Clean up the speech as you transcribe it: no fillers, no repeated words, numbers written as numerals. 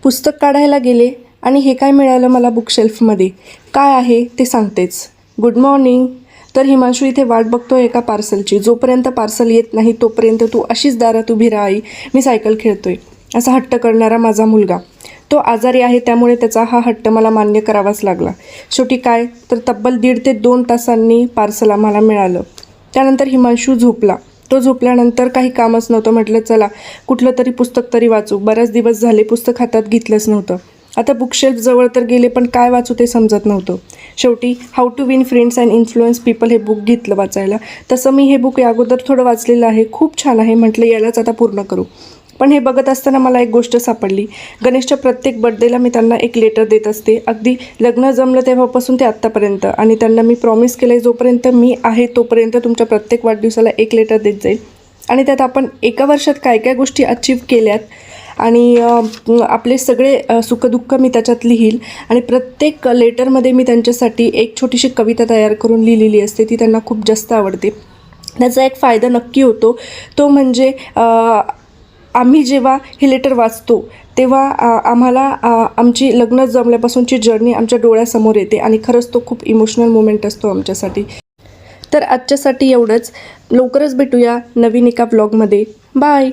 पुस्तक काढायला गेले आणि हे काय मिळालं मला बुकशेल्फमध्ये. काय आहे ते सांगतेच. Good morning. तर हिमांशू इथे वाट बघतोय एका पार्सलची. जोपर्यंत पार्सल येत नाही तोपर्यंत तू अशीच दारात उभी राहा आई, मी सायकल खेळतोय, असा हट्ट करणारा माझा मुलगा. तो आजारी आहे त्यामुळे त्याचा हा हट्ट मला मान्य करावाच लागला. शेवटी काय तर तब्बल 1.5 ते 2 तासांनी पार्सल आम्हाला मिळालं. त्यानंतर हिमांशू झोपला. तो झोपल्यानंतर काही कामच नव्हतं. म्हटलं चला कुठलं तरी पुस्तक तरी वाचू. बरेच दिवस झाले पुस्तक हातात घेतलंच नव्हतं. आता बुकशेल्फ जवळ तर गेले पण काय वाचू ते समजत नव्हतं. शेवटी how to win friends and influence people हे बुक घेतलं वाचायला. तसं मी हे बुक अगोदर थोडं वाचलेलं आहे. खूप छान आहे. म्हटलं यालाच आता पूर्ण करू. पण हे बघत असताना मला एक गोष्ट सापडली. गणेशच्या प्रत्येक बर्थडेला मी त्यांना एक लेटर देत असते. अगदी लग्न जमलं तेव्हापासून ते आत्तापर्यंत. आणि त्यांना मी प्रॉमिस केलं आहे जोपर्यंत मी आहे तोपर्यंत तुमच्या प्रत्येक वाढदिवसाला एक लेटर देत जाईल. आणि त्यात आपण एका वर्षात काय काय गोष्टी अचीव केल्यात आणि आपले सगळे सुखदुःख मी त्याच्यात लिहील. आणि प्रत्येक लेटरमध्ये मी त्यांच्यासाठी एक छोटीशी कविता तयार करून लिहिलेली असते. ती त्यांना खूप जास्त आवडते. त्याचा एक फायदा नक्की होतो. तो म्हणजे आम्ही जेव्हा हे लेटर वाचतो तेव्हा आम्हाला आमची लग्न जमल्यापासूनची जर्नी आमच्या डोळ्यासमोर येते आणि खरंच तो खूप इमोशनल मोमेंट असतो आमच्यासाठी. तर आजच्यासाठी एवढंच. लवकरच भेटूया नवीन एका व्लॉगमध्ये. बाय.